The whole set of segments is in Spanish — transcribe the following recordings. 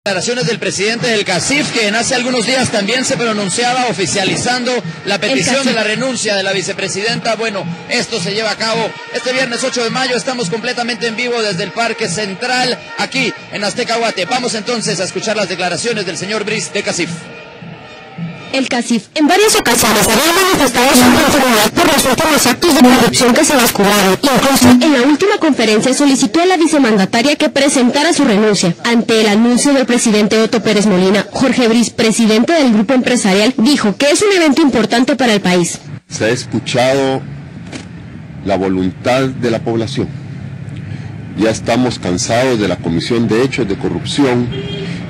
Declaraciones del presidente del CACIF, quien hace algunos días también se pronunciaba oficializando la petición de la renuncia de la vicepresidenta. Bueno, esto se lleva a cabo este viernes 8 de mayo. Estamos completamente en vivo desde el Parque Central, aquí en Azteca Guate. Vamos entonces a escuchar las declaraciones del señor Brice de CACIF. El CACIF en varias ocasiones había manifestado su inconformidad por los últimos actos de corrupción que se descubrieron. Incluso en la última conferencia solicitó a la vicemandataria que presentara su renuncia. Ante el anuncio del presidente Otto Pérez Molina, Jorge Brice, presidente del grupo empresarial, dijo que es un evento importante para el país. Se ha escuchado la voluntad de la población. Ya estamos cansados de la comisión de hechos de corrupción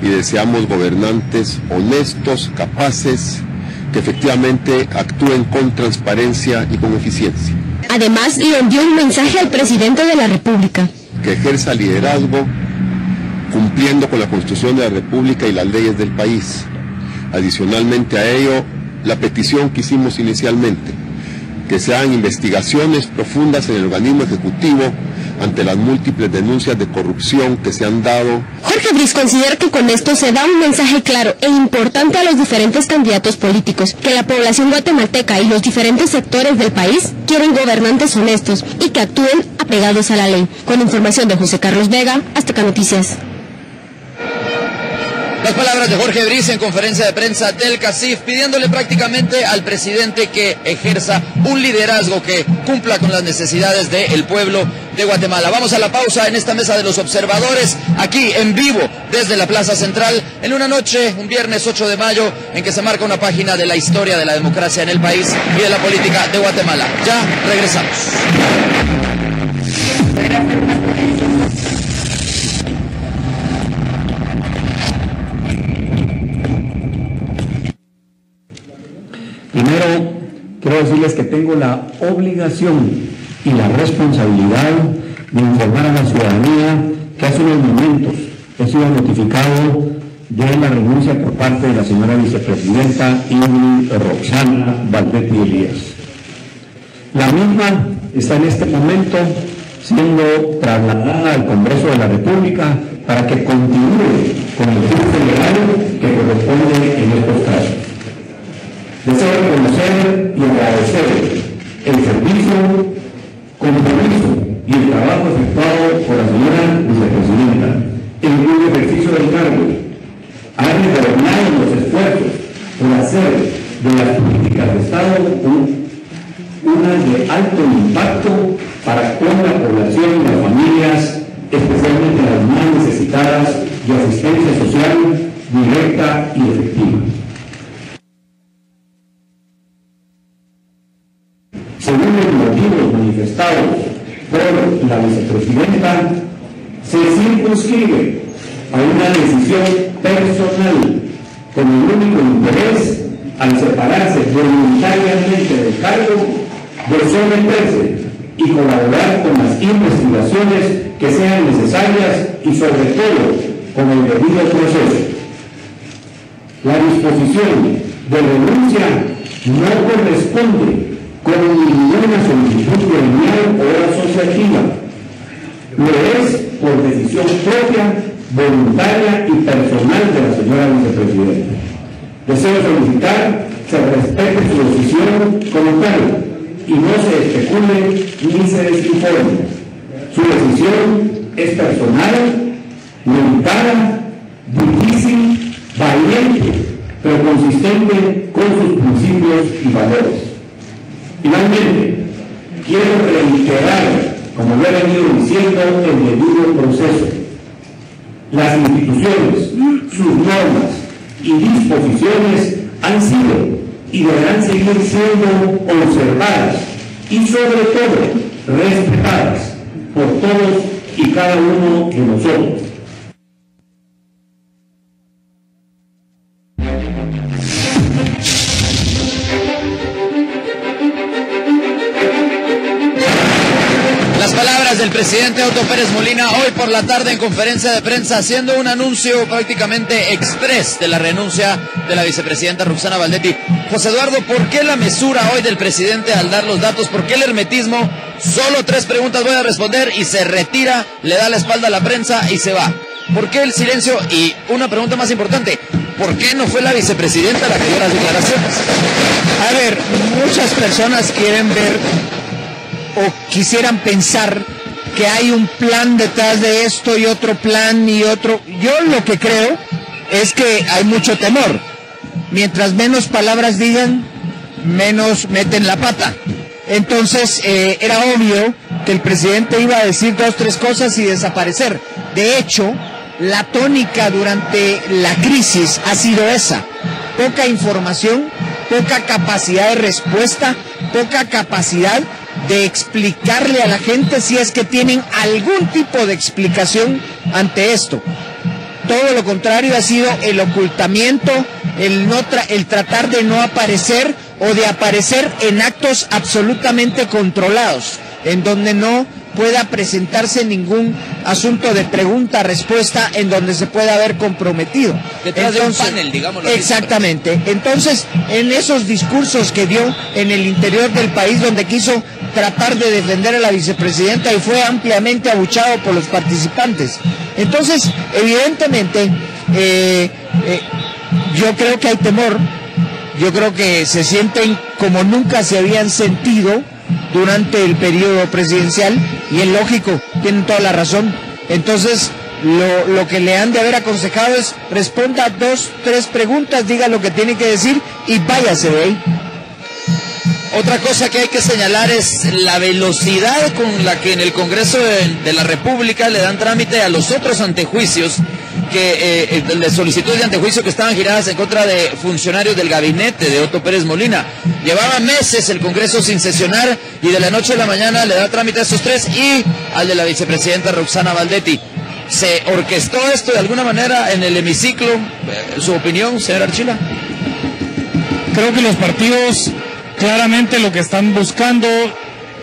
y deseamos gobernantes honestos, capaces, que efectivamente actúen con transparencia y con eficiencia. Además, le envió un mensaje al presidente de la República. Que ejerza liderazgo cumpliendo con la Constitución de la República y las leyes del país. Adicionalmente a ello, la petición que hicimos inicialmente, que se hagan investigaciones profundas en el organismo ejecutivo ante las múltiples denuncias de corrupción que se han dado. Jorge Brice considera que con esto se da un mensaje claro e importante a los diferentes candidatos políticos, que la población guatemalteca y los diferentes sectores del país quieren gobernantes honestos y que actúen apegados a la ley. Con información de José Carlos Vega, Azteca Noticias. Las palabras de Jorge Brice en conferencia de prensa del CACIF, pidiéndole prácticamente al presidente que ejerza un liderazgo que cumpla con las necesidades del pueblo de Guatemala. Vamos a la pausa en esta mesa de los observadores, aquí en vivo desde la Plaza Central, en una noche, un viernes 8 de mayo, en que se marca una página de la historia de la democracia en el país y de la política de Guatemala. Ya regresamos. Primero, quiero decirles que tengo la obligación y la responsabilidad de informar a la ciudadanía que hace unos momentos he sido notificado de la renuncia por parte de la señora vicepresidenta Ingrid Roxana Valdetti Elías. La misma está en este momento siendo trasladada al Congreso de la República para que continúe con el curso legal que corresponde en estos casos. Deseo reconocer y agradecer el servicio, compromiso y el trabajo efectuado por la señora vicepresidenta en el ejercicio del cargo. Ha redoblado los esfuerzos por hacer de las políticas de Estado una de alto impacto para con la población y las familias, especialmente las más necesitadas de asistencia social directa y efectiva. Según los motivos manifestados por la vicepresidenta, se circunscribe a una decisión personal con el único interés, al separarse voluntariamente del cargo, de someterse y colaborar con las investigaciones que sean necesarias y sobre todo con el debido proceso. La disposición de renuncia no corresponde con ninguna solicitud gremial o asociativa. Lo es por decisión propia, voluntaria y personal de la señora vicepresidenta. Deseo solicitar se respete su decisión como tal y no se especule ni se desinforme. Su decisión es personal, limitada, difícil, valiente, pero consistente con sus principios y valores. Finalmente, quiero reiterar, como lo he venido diciendo, el debido proceso. Las instituciones, sus normas y disposiciones han sido y deberán seguir siendo observadas y sobre todo respetadas por todos y cada uno de nosotros. Del presidente Otto Pérez Molina hoy por la tarde en conferencia de prensa haciendo un anuncio prácticamente express de la renuncia de la vicepresidenta Roxana Valdetti. José Eduardo, ¿por qué la mesura hoy del presidente al dar los datos? ¿Por qué el hermetismo? Solo 3 preguntas voy a responder y se retira, le da la espalda a la prensa y se va. ¿Por qué el silencio? Y una pregunta más importante, ¿por qué no fue la vicepresidenta la que dio las declaraciones? A ver, muchas personas quieren ver o quisieran pensar que hay un plan detrás de esto y otro plan y otro. Yo lo que creo es que hay mucho temor. Mientras menos palabras digan, menos meten la pata. Entonces era obvio que el presidente iba a decir 2, 3 cosas y desaparecer. De hecho, la tónica durante la crisis ha sido esa: poca información, poca capacidad de respuesta, poca capacidad de explicarle a la gente si es que tienen algún tipo de explicación ante esto. Todo lo contrario ha sido el ocultamiento, el tratar de no aparecer o de aparecer en actos absolutamente controlados, en donde no pueda presentarse ningún asunto de pregunta-respuesta en donde se pueda haber comprometido. Detrás de un panel, digámoslo así. Exactamente. Entonces, en esos discursos que dio en el interior del país, donde quiso tratar de defender a la vicepresidenta y fue ampliamente abuchado por los participantes. Entonces, evidentemente, yo creo que hay temor, yo creo que se sienten como nunca se habían sentido durante el periodo presidencial, y es lógico, tienen toda la razón. Entonces, lo que le han de haber aconsejado es: responda 2, 3 preguntas, diga lo que tiene que decir y váyase de ahí. Otra cosa que hay que señalar es la velocidad con la que en el Congreso de la República le dan trámite a los otros antejuicios, que de solicitudes de antejuicio que estaban giradas en contra de funcionarios del gabinete de Otto Pérez Molina. Llevaba meses el Congreso sin sesionar y de la noche a la mañana le da trámite a esos 3 y al de la vicepresidenta Roxana Valdetti. ¿Se orquestó esto de alguna manera en el hemiciclo? ¿Su opinión, señor Archila? Creo que los partidos claramente lo que están buscando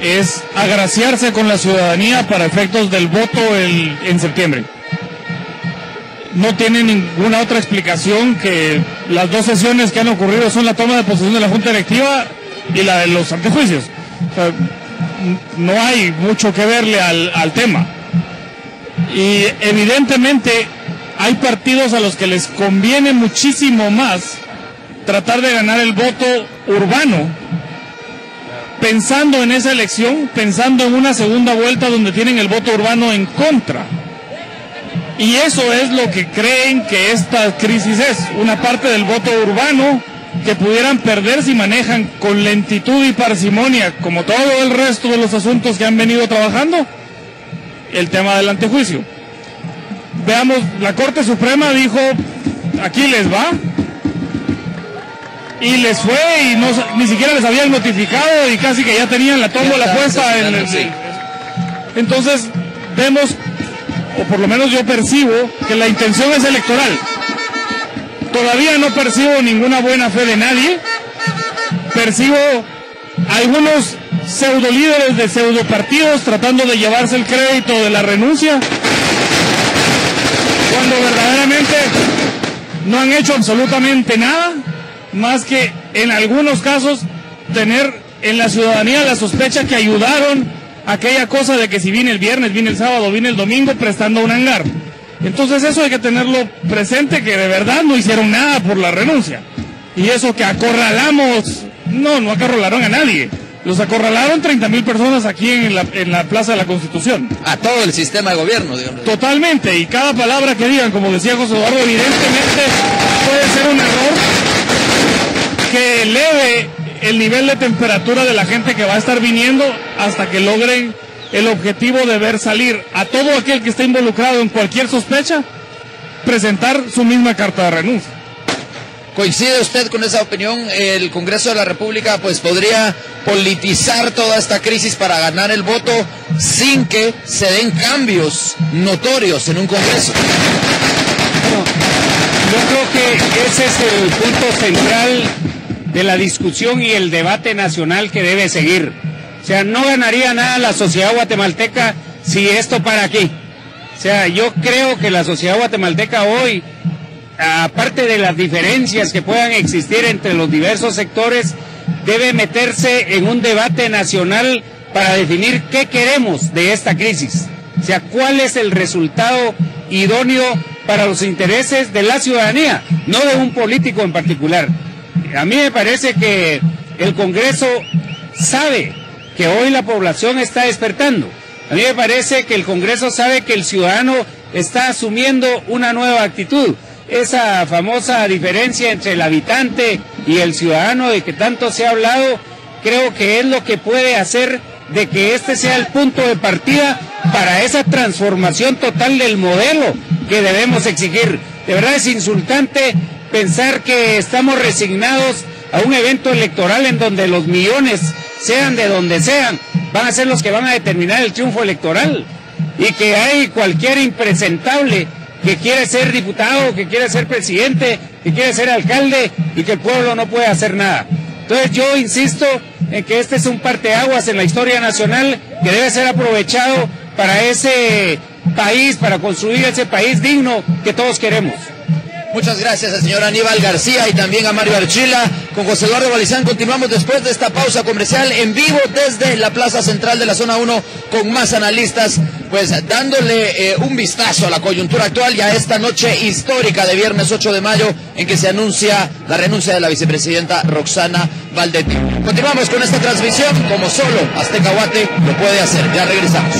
es agraciarse con la ciudadanía para efectos del voto en septiembre. No tiene ninguna otra explicación que las 2 sesiones que han ocurrido son la toma de posesión de la Junta Directiva y la de los antejuicios. O sea, no hay mucho que verle al tema. Y evidentemente hay partidos a los que les conviene muchísimo más tratar de ganar el voto urbano, pensando en esa elección, pensando en una segunda vuelta donde tienen el voto urbano en contra. Y eso es lo que creen que esta crisis es, una parte del voto urbano que pudieran perder si manejan con lentitud y parsimonia, como todo el resto de los asuntos que han venido trabajando, el tema del antejuicio. Veamos, la Corte Suprema dijo: aquí les va, y les fue y ni siquiera les habían notificado y casi que ya tenían la tómbola puesta en el... Sí. Entonces vemos, o por lo menos yo percibo, que la intención es electoral. Todavía no percibo ninguna buena fe de nadie. Percibo algunos pseudo líderes de pseudo partidos tratando de llevarse el crédito de la renuncia, cuando verdaderamente no han hecho absolutamente nada más que en algunos casos tener en la ciudadanía la sospecha que ayudaron a aquella cosa de que si viene el viernes, viene el sábado, viene el domingo prestando un hangar. Entonces eso hay que tenerlo presente, que de verdad no hicieron nada por la renuncia. Y eso que acorralamos, no acorralaron a nadie. Los acorralaron 30,000 personas aquí en la Plaza de la Constitución. A todo el sistema de gobierno, digamos. Totalmente, y cada palabra que digan, como decía José Eduardo, evidentemente puede ser un error que eleve el nivel de temperatura de la gente que va a estar viniendo hasta que logren el objetivo de ver salir a todo aquel que esté involucrado en cualquier sospecha, presentar su misma carta de renuncia. ¿Coincide usted con esa opinión? El Congreso de la República pues podría politizar toda esta crisis para ganar el voto sin que se den cambios notorios en un Congreso. Yo creo que ese es el punto central de la discusión y el debate nacional que debe seguir. O sea, no ganaría nada la sociedad guatemalteca si esto para aquí. O sea, yo creo que la sociedad guatemalteca hoy, aparte de las diferencias que puedan existir entre los diversos sectores, debe meterse en un debate nacional para definir qué queremos de esta crisis. O sea, cuál es el resultado idóneo para los intereses de la ciudadanía, no de un político en particular. A mí me parece que el Congreso sabe que hoy la población está despertando. A mí me parece que el Congreso sabe que el ciudadano está asumiendo una nueva actitud. Esa famosa diferencia entre el habitante y el ciudadano de que tanto se ha hablado, creo que es lo que puede hacer de que este sea el punto de partida para esa transformación total del modelo que debemos exigir. De verdad es insultante pensar que estamos resignados a un evento electoral en donde los millones, sean de donde sean, van a ser los que van a determinar el triunfo electoral, y que hay cualquier impresentable que quiere ser diputado, que quiere ser presidente, que quiere ser alcalde, y que el pueblo no puede hacer nada. Entonces yo insisto en que este es un parteaguas en la historia nacional que debe ser aprovechado para ese país, para construir ese país digno que todos queremos. Muchas gracias al señor Aníbal García y también a Mario Archila. Con José Eduardo Balizán continuamos después de esta pausa comercial en vivo desde la plaza central de la zona 1 con más analistas, pues dándole un vistazo a la coyuntura actual y a esta noche histórica de viernes 8 de mayo en que se anuncia la renuncia de la vicepresidenta Roxana Valdetti. Continuamos con esta transmisión como solo Azteca Guate lo puede hacer. Ya regresamos.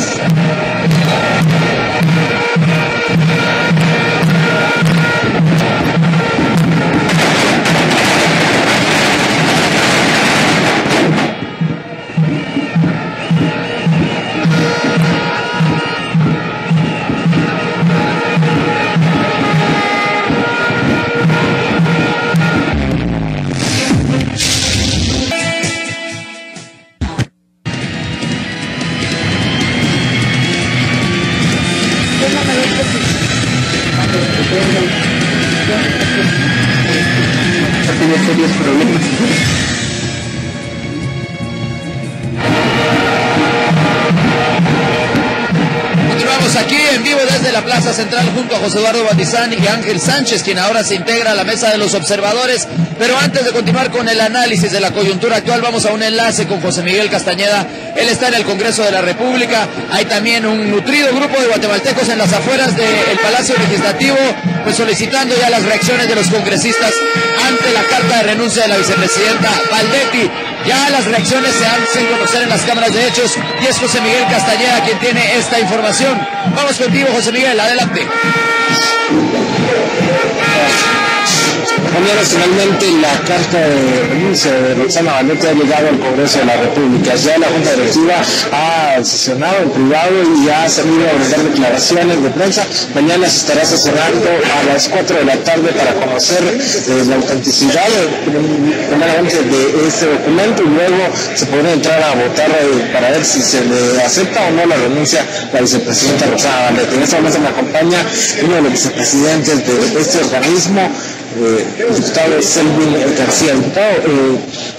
Continuamos aquí en vivo desde la Plaza Central junto a José Eduardo Balizán y Ángel Sánchez, quien ahora se integra a la mesa de los observadores. Pero antes de continuar con el análisis de la coyuntura actual, vamos a un enlace con José Miguel Castañeda. Él está en el Congreso de la República. Hay también un nutrido grupo de guatemaltecos en las afueras del Palacio Legislativo, pues solicitando ya las reacciones de los congresistas ante la carta de renuncia de la vicepresidenta Valdetti. Ya las reacciones se hacen conocer en las cámaras de hechos y es José Miguel Castañeda quien tiene esta información. Vamos contigo, José Miguel, adelante. Compañeros, finalmente la carta de renuncia de Roxana Valdetti ha llegado al Congreso de la República. Ya la Junta Directiva ha sesionado en privado y ha salido a brindar declaraciones de prensa. Mañana se estará sesionando a las 4 de la tarde para conocer la autenticidad primeramente de este documento y luego se podrá entrar a votar para ver si se le acepta o no la renuncia de la vicepresidenta Roxana Valdetti. En este momento me acompaña uno de los vicepresidentes de este organismo, el diputado Selvin García. Diputado,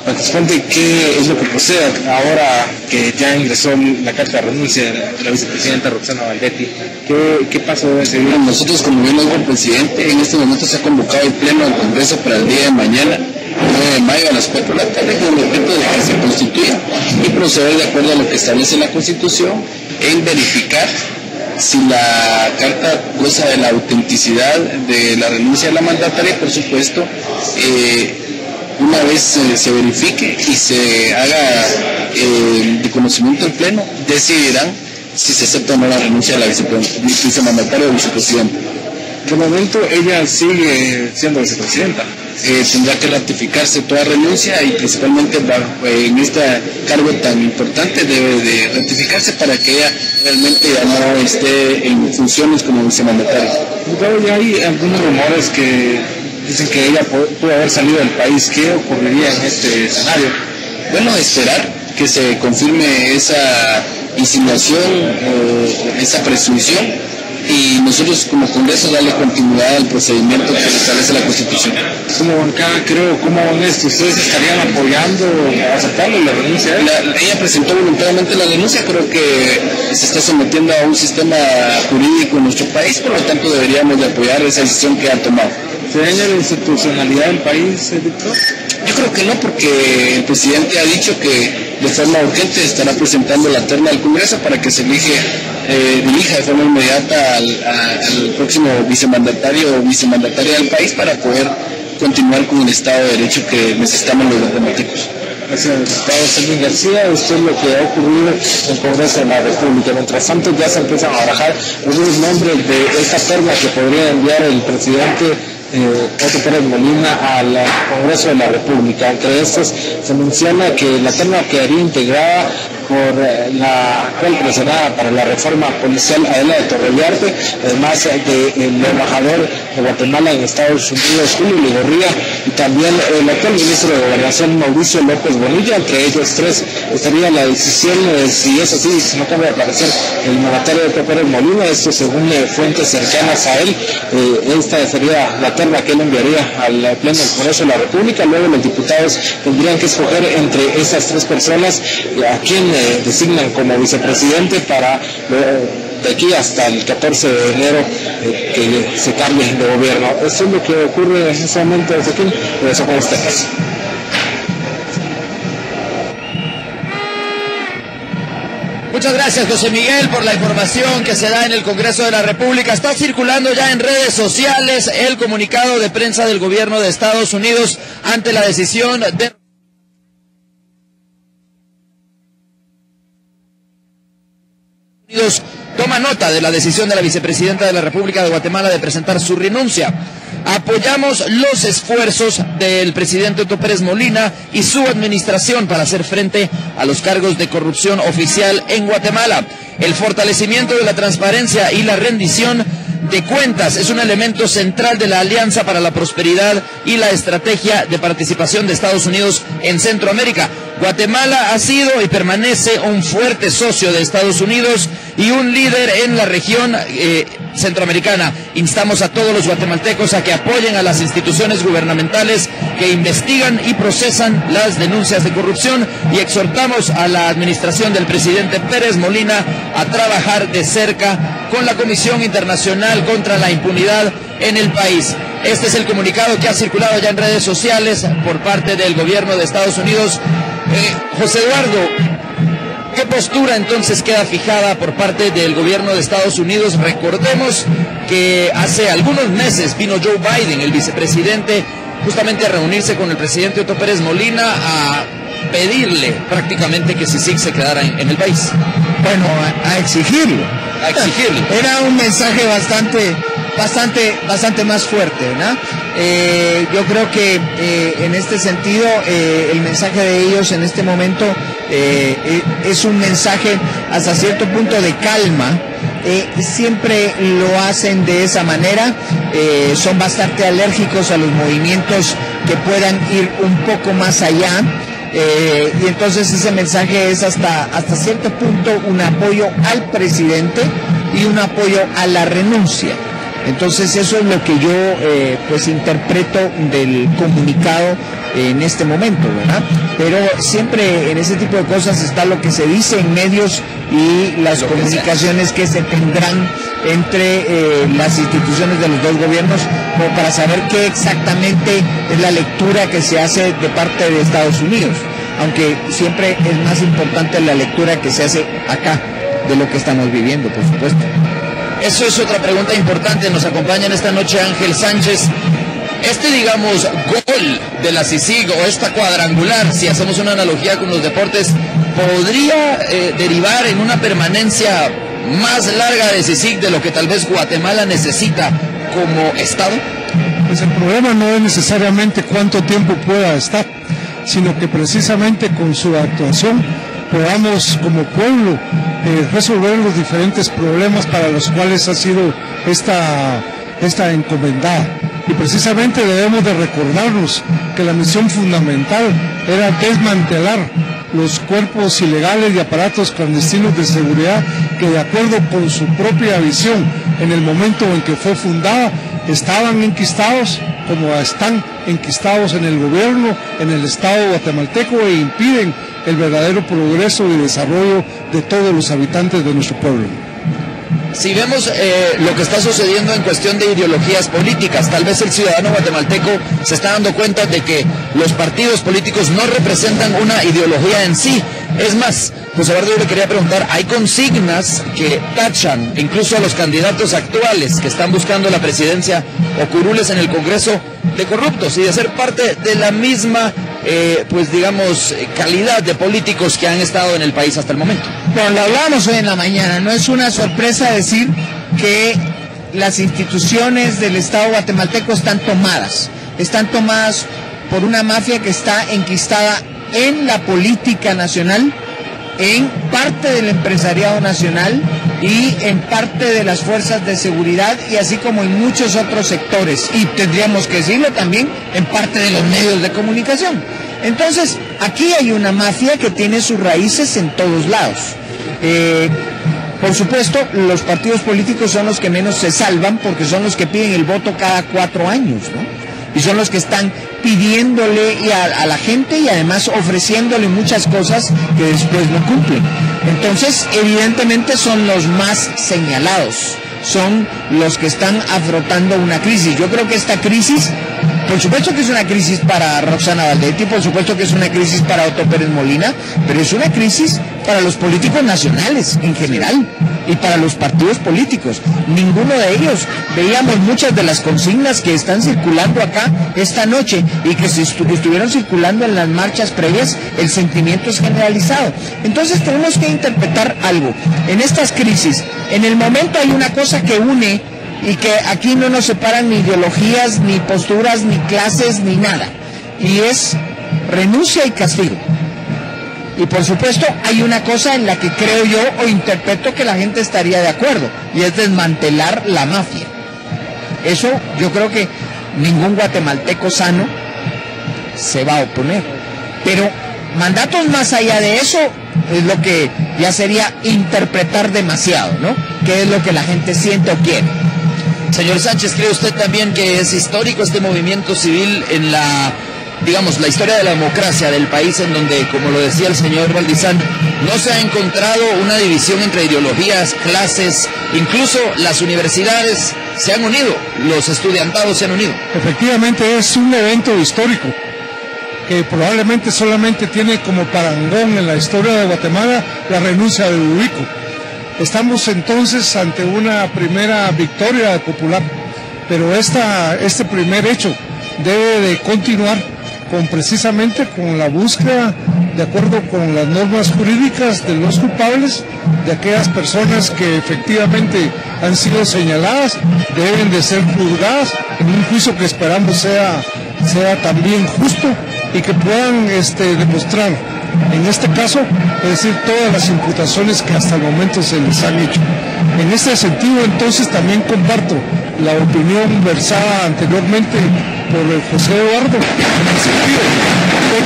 para que nos cuente qué es lo que procede ahora que ya ingresó la carta de renuncia de la vicepresidenta Roxana Valdetti. ¿Qué paso debe seguir? Nosotros, como bien lo dijo el presidente, en este momento se ha convocado el pleno del Congreso para el día de mañana, 9 de mayo a las 4 de la tarde, con el objeto de que se constituya y proceder de acuerdo a lo que establece la Constitución en verificar si la carta goza de la autenticidad de la renuncia de la mandataria. Por supuesto, una vez se verifique y se haga de conocimiento del Pleno, decidirán si se acepta o no la renuncia de la vicemandataria o vicepresidenta. De momento ella sigue siendo vicepresidenta. Tendrá que ratificarse toda renuncia y principalmente en este cargo tan importante debe de ratificarse para que ella realmente ya no esté en funciones como vicemandataria. Ya hay algunos rumores que dicen que ella puede haber salido del país. ¿Qué ocurriría en este escenario? Bueno, esperar que se confirme esa insinuación, esa presunción, y nosotros como Congreso darle continuidad al procedimiento que establece la Constitución. Como bancada, ¿cómo van esto? ¿Ustedes estarían apoyando, aceptando la renuncia? Ella presentó voluntariamente la renuncia. Creo que se está sometiendo a un sistema jurídico en nuestro país, por lo tanto deberíamos de apoyar esa decisión que ha tomado. ¿Afecte daña la institucionalidad del país, Víctor? Yo creo que no, porque el presidente ha dicho que de forma urgente estará presentando la terna al Congreso para que se elija de forma inmediata al próximo vicemandatario o vicemandataria del país para poder continuar con el Estado de Derecho que necesitamos los guatemaltecos. Gracias, diputado Selvin García. Esto es lo que ha ocurrido en el Congreso de la República. Mientras tanto, ya se empiezan a barajar algunos nombres de esta terna que podría enviar el presidente Otto Pérez Molina al Congreso de la República. Entre estos se menciona que la terna quedaría integrada por la actual presionada para la reforma policial Adela de Torrellarte, además del embajador de Guatemala en Estados Unidos, Julio Ligorría, y también el actual ministro de Gobernación, Mauricio López Bonilla. Entre ellos tres estaría la decisión, si es así, si no cambia de parecer el mandatario Otto Pérez Molina, esto según fuentes cercanas a él. Esta sería la terna que él enviaría al Pleno del Congreso de la República. Luego los diputados tendrían que escoger entre estas tres personas a quien designan como vicepresidente para de aquí hasta el 14 de enero que se cambie de gobierno. Eso es lo que ocurre en ese momento desde aquí. Por eso con ustedes. Muchas gracias, José Miguel, por la información que se da en el Congreso de la República. Está circulando ya en redes sociales el comunicado de prensa del gobierno de Estados Unidos ante la decisión de... Toma nota de la decisión de la vicepresidenta de la República de Guatemala de presentar su renuncia. Apoyamos los esfuerzos del presidente Otto Pérez Molina y su administración para hacer frente a los cargos de corrupción oficial en Guatemala. El fortalecimiento de la transparencia y la rendición de cuentas es un elemento central de la Alianza para la Prosperidad y la estrategia de participación de Estados Unidos en Centroamérica. Guatemala ha sido y permanece un fuerte socio de Estados Unidos y un líder en la región centroamericana. Instamos a todos los guatemaltecos a que apoyen a las instituciones gubernamentales que investigan y procesan las denuncias de corrupción y exhortamos a la administración del presidente Pérez Molina a trabajar de cerca con la Comisión Internacional contra la Impunidad en el país. Este es el comunicado que ha circulado ya en redes sociales por parte del gobierno de Estados Unidos. José Eduardo, ¿qué postura entonces queda fijada por parte del gobierno de Estados Unidos? Recordemos que hace algunos meses vino Joe Biden, el vicepresidente, justamente a reunirse con el presidente Otto Pérez Molina a pedirle prácticamente que CICIG se quedara en el país. Bueno, a exigirlo. A exigirlo. Era un mensaje bastante más fuerte, ¿no? Yo creo que en este sentido el mensaje de ellos en este momento es un mensaje hasta cierto punto de calma. Siempre lo hacen de esa manera, son bastante alérgicos a los movimientos que puedan ir un poco más allá. Y entonces ese mensaje es hasta cierto punto un apoyo al presidente y un apoyo a la renuncia. Entonces eso es lo que yo pues interpreto del comunicado en este momento, ¿verdad? Pero siempre en ese tipo de cosas está lo que se dice en medios y las comunicaciones que se tendrán entre las instituciones de los dos gobiernos, como para saber qué exactamente es la lectura que se hace de parte de Estados Unidos, aunque siempre es más importante la lectura que se hace acá de lo que estamos viviendo, por supuesto. Eso es otra pregunta importante. Nos acompaña en esta noche Ángel Sánchez. Digamos, gol de la CICIG o esta cuadrangular, si hacemos una analogía con los deportes, ¿podría derivar en una permanencia más larga de CICIG de lo que tal vez Guatemala necesita como Estado? Pues el problema no es necesariamente cuánto tiempo pueda estar, sino que precisamente con su actuación podamos como pueblo resolver los diferentes problemas para los cuales ha sido esta encomendada. Y precisamente debemos de recordarnos que la misión fundamental era desmantelar los cuerpos ilegales y aparatos clandestinos de seguridad que, de acuerdo con su propia visión en el momento en que fue fundada, estaban enquistados como están enquistados en el gobierno, en el Estado guatemalteco, e impiden el verdadero progreso y desarrollo de todos los habitantes de nuestro pueblo. si vemos lo que está sucediendo en cuestión de ideologías políticas, tal vez el ciudadano guatemalteco se está dando cuenta de que los partidos políticos no representan una ideología en sí. Es más, José Eduardo, yo le quería preguntar, hay consignas que tachan incluso a los candidatos actuales que están buscando la presidencia o curules en el Congreso de corruptos y de ser parte de la misma, pues digamos, calidad de políticos que han estado en el país hasta el momento. Bueno, lo hablábamos hoy en la mañana, no es una sorpresa decir que las instituciones del Estado guatemalteco están tomadas por una mafia que está enquistada en la política nacional, en parte del empresariado nacional y en parte de las fuerzas de seguridad y así como en muchos otros sectores, y tendríamos que decirlo también en parte de los medios de comunicación. Entonces, aquí hay una mafia que tiene sus raíces en todos lados. Por supuesto, los partidos políticos son los que menos se salvan porque son los que piden el voto cada 4 años, ¿no? Y son los que están pidiéndole a la gente y además ofreciéndole muchas cosas que después no cumplen. Entonces, evidentemente son los más señalados, son los que están afrontando una crisis. Yo creo que esta crisis, por supuesto que es una crisis para Roxana Valdetti, por supuesto que es una crisis para Otto Pérez Molina, pero es una crisis para los políticos nacionales en general y para los partidos políticos. Ninguno de ellos, veíamos muchas de las consignas que están circulando acá esta noche y que si estuvieron circulando en las marchas previas, el sentimiento es generalizado. Entonces tenemos que interpretar algo. En estas crisis, en el momento hay una cosa que une y que aquí no nos separan ni ideologías, ni posturas, ni clases, ni nada. Y es renuncia y castigo. Y por supuesto hay una cosa en la que creo yo o interpreto que la gente estaría de acuerdo, y es desmantelar la mafia. Eso yo creo que ningún guatemalteco sano se va a oponer. Pero mandatos más allá de eso es lo que ya sería interpretar demasiado, ¿no? ¿Qué es lo que la gente siente o quiere? Señor Sánchez, ¿cree usted también que es histórico este movimiento civil en la, digamos, la historia de la democracia del país, en donde, como lo decía el señor Valdizán, no se ha encontrado una división entre ideologías, clases, incluso las universidades se han unido, los estudiantados se han unido? Efectivamente es un evento histórico que probablemente solamente tiene como parangón en la historia de Guatemala la renuncia de Ludovico. Estamos entonces ante una primera victoria popular, pero este primer hecho debe de continuar precisamente con la búsqueda, de acuerdo con las normas jurídicas, de los culpables, de aquellas personas que efectivamente han sido señaladas, deben de ser juzgadas en un juicio que esperamos sea también justo y que puedan demostrar, en este caso, es decir, todas las imputaciones que hasta el momento se les han hecho. En este sentido, entonces, también comparto la opinión versada anteriormente por el José Eduardo, en el sentido de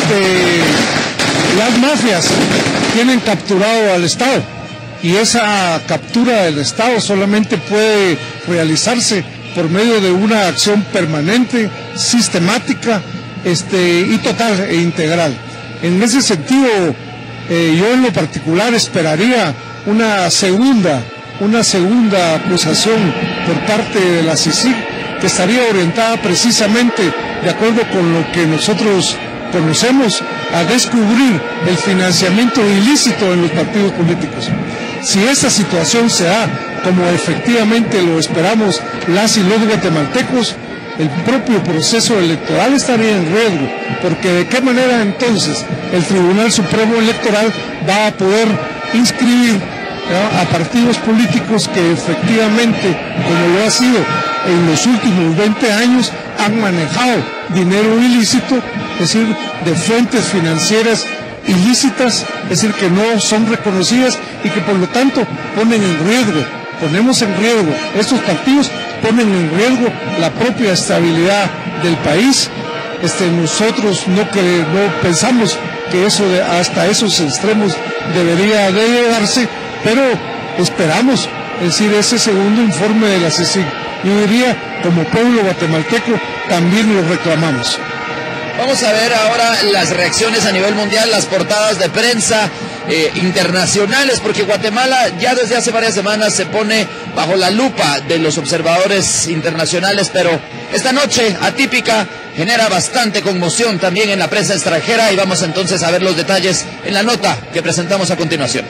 que las mafias tienen capturado al Estado, y esa captura del Estado solamente puede realizarse por medio de una acción permanente, sistemática, y total e integral. En ese sentido, yo en lo particular esperaría una segunda acusación por parte de la CICIG, que estaría orientada precisamente, de acuerdo con lo que nosotros conocemos, a descubrir el financiamiento ilícito en los partidos políticos. Si esa situación se da como efectivamente lo esperamos las y los guatemaltecos, el propio proceso electoral estaría en riesgo, porque de qué manera entonces el Tribunal Supremo Electoral va a poder inscribir, ¿no?, a partidos políticos que efectivamente, como lo ha sido en los últimos 20 años, han manejado dinero ilícito, es decir, de fuentes financieras ilícitas, es decir, que no son reconocidas y que por lo tanto ponemos en riesgo, estos partidos ponen en riesgo la propia estabilidad del país. Nosotros no pensamos que eso hasta esos extremos debería de llevarse, pero esperamos, es decir, ese segundo informe de la CICIG. Yo diría, como pueblo guatemalteco, también lo reclamamos. Vamos a ver ahora las reacciones a nivel mundial, las portadas de prensa. internacionales, porque Guatemala ya desde hace varias semanas se pone bajo la lupa de los observadores internacionales, pero esta noche atípica genera bastante conmoción también en la prensa extranjera, y vamos entonces a ver los detalles en la nota que presentamos a continuación.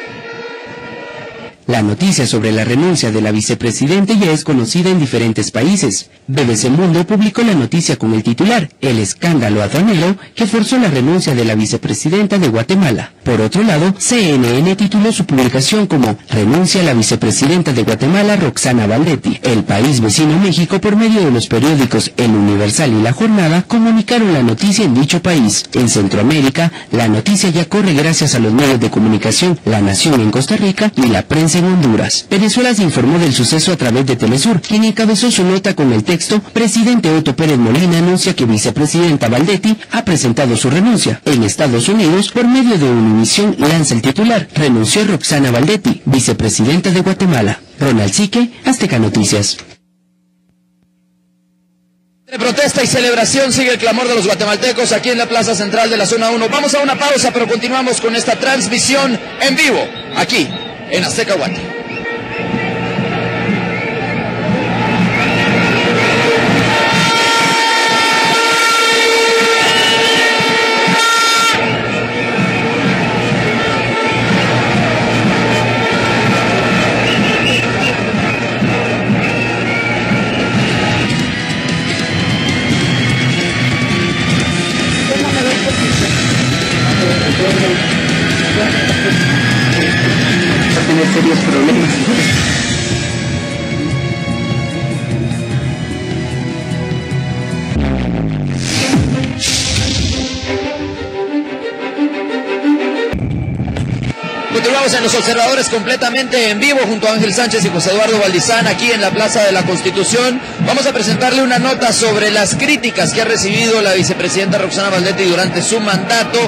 La noticia sobre la renuncia de la vicepresidenta ya es conocida en diferentes países. BBC Mundo publicó la noticia con el titular "El escándalo aduanero que forzó la renuncia de la vicepresidenta de Guatemala". Por otro lado, CNN tituló su publicación como "Renuncia la vicepresidenta de Guatemala, Roxana Valdetti". El país vecino México, por medio de los periódicos El Universal y La Jornada, comunicaron la noticia en dicho país. En Centroamérica, la noticia ya corre gracias a los medios de comunicación La Nación en Costa Rica y la prensa en Honduras. Venezuela se informó del suceso a través de Telesur, quien encabezó su nota con el texto "Presidente Otto Pérez Molina anuncia que vicepresidenta Valdetti ha presentado su renuncia". En Estados Unidos, por medio de Univisión, lanza el titular "Renunció Roxana Valdetti, vicepresidenta de Guatemala". Ronald Sique, Azteca Noticias. De protesta y celebración sigue el clamor de los guatemaltecos aquí en la plaza central de la zona 1. Vamos a una pausa, pero continuamos con esta transmisión en vivo aquí en Azteca Guate. Tener serios problemas. Continuamos en Los Observadores completamente en vivo junto a Ángel Sánchez y José Eduardo Valdizán aquí en la Plaza de la Constitución. Vamos a presentarle una nota sobre las críticas que ha recibido la vicepresidenta Roxana Valdetti durante su mandato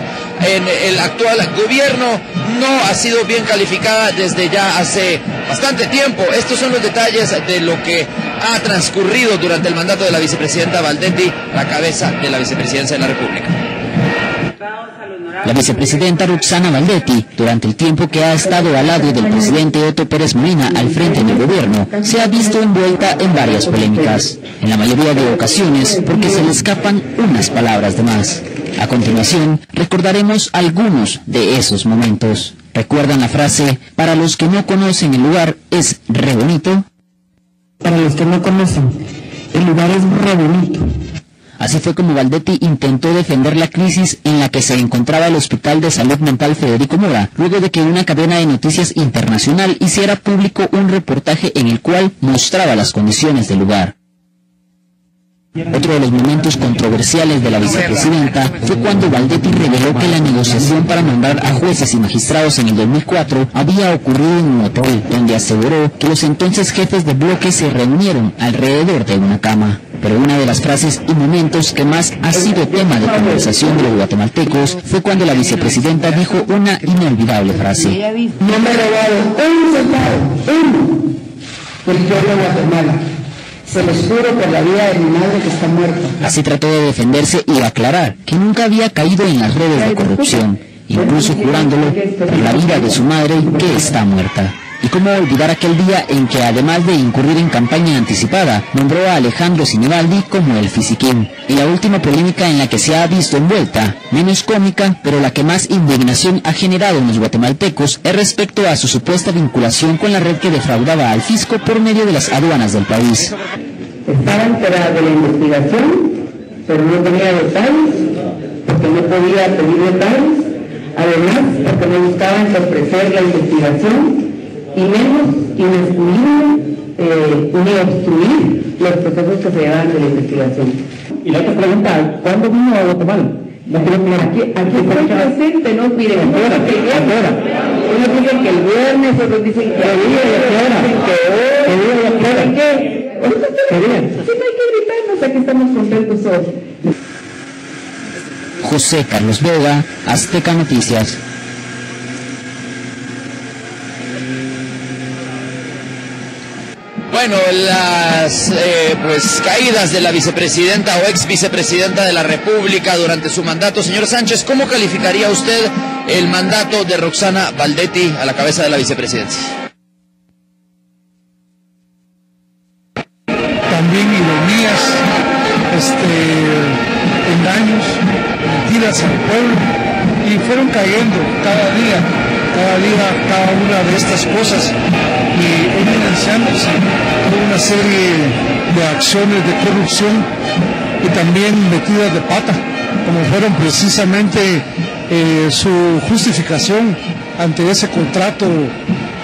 en el actual gobierno. No ha sido bien calificada desde ya hace bastante tiempo. Estos son los detalles de lo que ha transcurrido durante el mandato de la vicepresidenta Valdetti, la cabeza de la vicepresidencia de la República. La vicepresidenta Roxana Valdetti, durante el tiempo que ha estado al lado del presidente Otto Pérez Molina al frente del gobierno, se ha visto envuelta en varias polémicas, en la mayoría de ocasiones porque se le escapan unas palabras de más. A continuación, recordaremos algunos de esos momentos. ¿Recuerdan la frase "para los que no conocen el lugar es re bonito"? Para los que no conocen, el lugar es re bonito. Así fue como Valdetti intentó defender la crisis en la que se encontraba el Hospital de Salud Mental Federico Mora, luego de que una cadena de noticias internacional hiciera público un reportaje en el cual mostraba las condiciones del lugar. Otro de los momentos controversiales de la vicepresidenta fue cuando Valdetti reveló que la negociación para nombrar a jueces y magistrados en el 2004 había ocurrido en un hotel, donde aseguró que los entonces jefes de bloque se reunieron alrededor de una cama. Pero una de las frases y momentos que más ha sido tema de conversación de los guatemaltecos fue cuando la vicepresidenta dijo una inolvidable frase: "No me he robado un centavo, uno, del pueblo de Guatemala. Se los juro por la vida de mi madre que está muerta". Así trató de defenderse y aclarar que nunca había caído en las redes de corrupción, incluso jurándolo por la vida de su madre que está muerta. Y cómo olvidar aquel día en que, además de incurrir en campaña anticipada, nombró a Alejandro Sinibaldi como el fisiquín. Y la última polémica en la que se ha visto envuelta, menos cómica, pero la que más indignación ha generado en los guatemaltecos, es respecto a su supuesta vinculación con la red que defraudaba al fisco por medio de las aduanas del país. Estaba enterada de la investigación, pero no tenía detalles, porque no podía pedir detalles. Además, porque me gustaba entorpecer la investigación y menos ni obstruir los procesos que se llevan de la investigación. Y la otra pregunta, ¿cuándo vino a Guatemala? Aquí estoy presente, no miren, ahora. Unos dicen que el viernes, otros dicen que el día y ¿qué día? Sí, hay que gritarnos, aquí estamos contentos todos. José Carlos Vega, Azteca Noticias. Bueno, Bueno, las pues caídas de la vicepresidenta o ex vicepresidenta de la República durante su mandato. Señor Sánchez, ¿cómo calificaría usted el mandato de Roxana Baldetti a la cabeza de la vicepresidencia? También ironías, engaños, mentiras al pueblo, y fueron cayendo cada día, cada una de estas cosas, y evidenciándose toda una serie de acciones de corrupción y también metidas de pata, como fueron precisamente su justificación ante ese contrato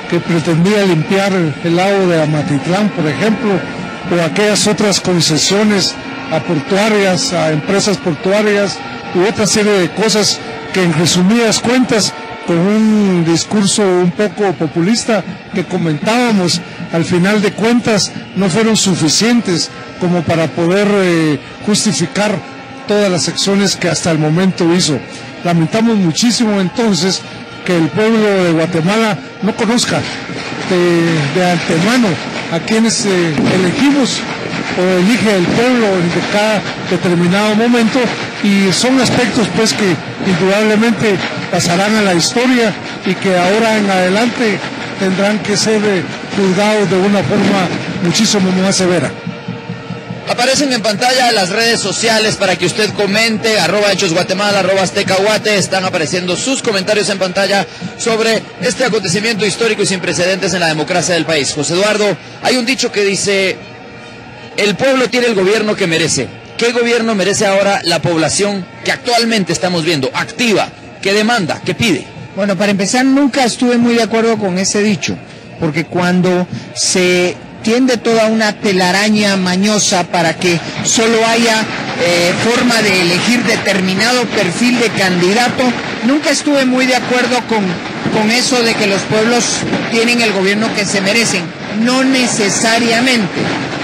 que pretendía limpiar el lago de Amatitlán, por ejemplo, o aquellas otras concesiones a portuarias, a empresas portuarias, y otra serie de cosas que, en resumidas cuentas, con un discurso un poco populista que comentábamos, al final de cuentas no fueron suficientes como para poder justificar todas las acciones que hasta el momento hizo. Lamentamos muchísimo entonces que el pueblo de Guatemala no conozca de antemano a quienes elegimos o elige el pueblo en cada determinado momento, y son aspectos pues que indudablemente pasarán a la historia y que ahora en adelante tendrán que ser juzgados de una forma muchísimo más severa. Aparecen en pantalla las redes sociales para que usted comente, @HechosGuatemala, @AztecaGuate, están apareciendo sus comentarios en pantalla sobre este acontecimiento histórico y sin precedentes en la democracia del país. José Eduardo, hay un dicho que dice, el pueblo tiene el gobierno que merece. ¿Qué gobierno merece ahora la población que actualmente estamos viendo, activa, que demanda, que pide? Bueno, para empezar, nunca estuve muy de acuerdo con ese dicho, porque cuando se tiende toda una telaraña mañosa para que solo haya forma de elegir determinado perfil de candidato, nunca estuve muy de acuerdo con eso de que los pueblos tienen el gobierno que se merecen. No necesariamente.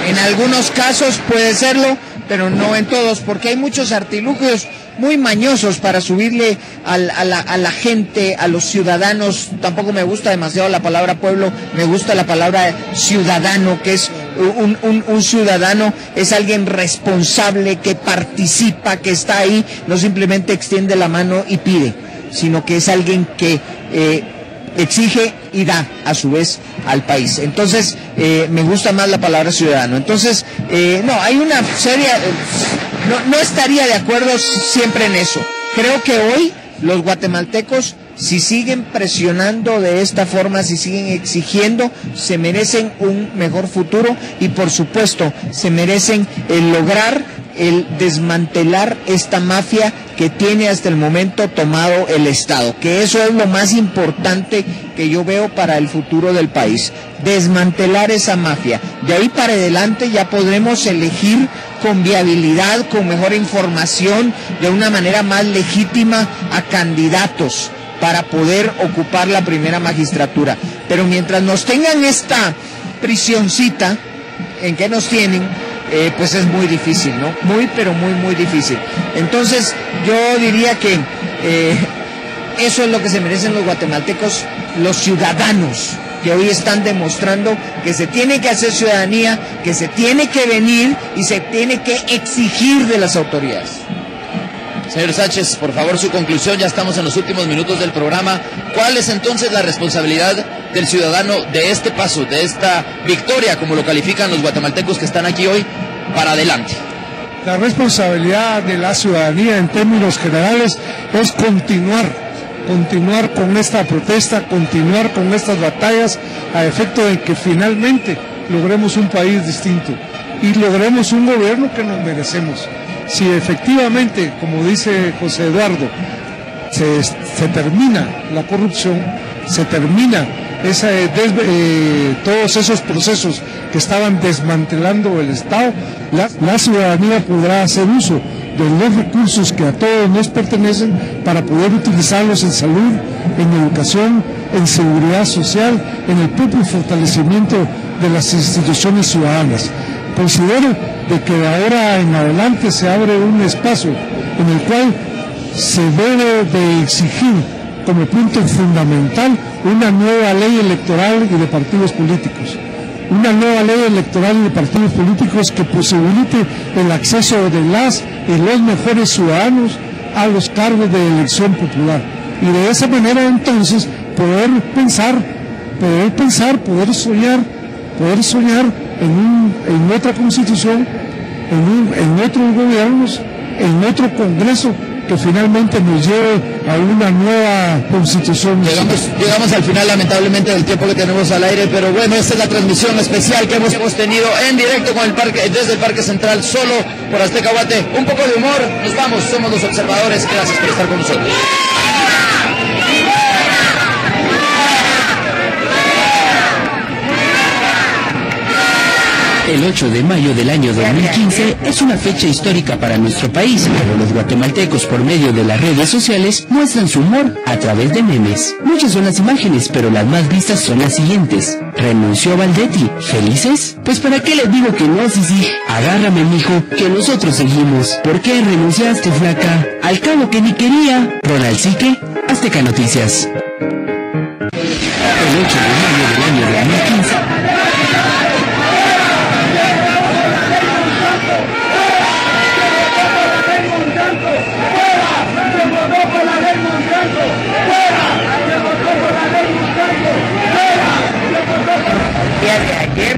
En algunos casos puede serlo, pero no en todos, porque hay muchos artilugios muy mañosos para subirle a la gente, a los ciudadanos. Tampoco me gusta demasiado la palabra pueblo, me gusta la palabra ciudadano, que es un ciudadano, es alguien responsable, que participa, que está ahí, no simplemente extiende la mano y pide, sino que es alguien que exige y da a su vez al país. Entonces me gusta más la palabra ciudadano. Entonces no, hay una seria no estaría de acuerdo siempre en eso. Creo que hoy los guatemaltecos, si siguen presionando de esta forma, si siguen exigiendo, se merecen un mejor futuro, y por supuesto se merecen el lograr el desmantelar esta mafia que tiene hasta el momento tomado el Estado, que eso es lo más importante que yo veo para el futuro del país, desmantelar esa mafia. De ahí para adelante ya podremos elegir con viabilidad, con mejor información, de una manera más legítima a candidatos para poder ocupar la primera magistratura. Pero mientras nos tengan esta prisioncita en que nos tienen, pues es muy difícil, ¿no? Muy, pero muy difícil. Entonces, yo diría que eso es lo que se merecen los guatemaltecos, los ciudadanos, que hoy están demostrando que se tiene que hacer ciudadanía, que se tiene que venir y se tiene que exigir de las autoridades. Señor Sánchez, por favor, su conclusión, ya estamos en los últimos minutos del programa. ¿Cuál es entonces la responsabilidad del ciudadano de este paso, de esta victoria, como lo califican los guatemaltecos que están aquí hoy, para adelante? La responsabilidad de la ciudadanía en términos generales es continuar con esta protesta, continuar con estas batallas, a efecto de que finalmente logremos un país distinto y logremos un gobierno que nos merecemos. Si efectivamente, como dice José Eduardo, se termina la corrupción, se termina todos esos procesos que estaban desmantelando el Estado, la ciudadanía podrá hacer uso de los recursos que a todos nos pertenecen para poder utilizarlos en salud, en educación, en seguridad social, en el propio fortalecimiento de las instituciones ciudadanas. Considero de que de ahora en adelante se abre un espacio en el cual se debe de exigir como punto fundamental una nueva ley electoral y de partidos políticos. una nueva ley electoral de partidos políticos que posibilite el acceso de las y los mejores ciudadanos a los cargos de elección popular. Y de esa manera entonces poder soñar en otra constitución, en otros gobiernos, en otro Congreso que finalmente nos lleve a una nueva constitución. Llegamos al final lamentablemente del tiempo que tenemos al aire, pero bueno, esta es la transmisión especial que hemos tenido en directo desde el Parque Central, solo por Azteca Guate. Un poco de humor, nos vamos, somos los observadores, gracias por estar con nosotros. El 8 de mayo del año 2015 es una fecha histórica para nuestro país, pero los guatemaltecos por medio de las redes sociales muestran su humor a través de memes. Muchas son las imágenes, pero las más vistas son las siguientes. ¿Renunció Valdetti? ¿Felices? Pues para qué les digo que no, sí. Agárrame, mijo, que nosotros seguimos. ¿Por qué renunciaste, flaca? Al cabo que ni quería. Ronald Sique, Azteca Noticias. El 8 de mayo del año 2015. Día de ayer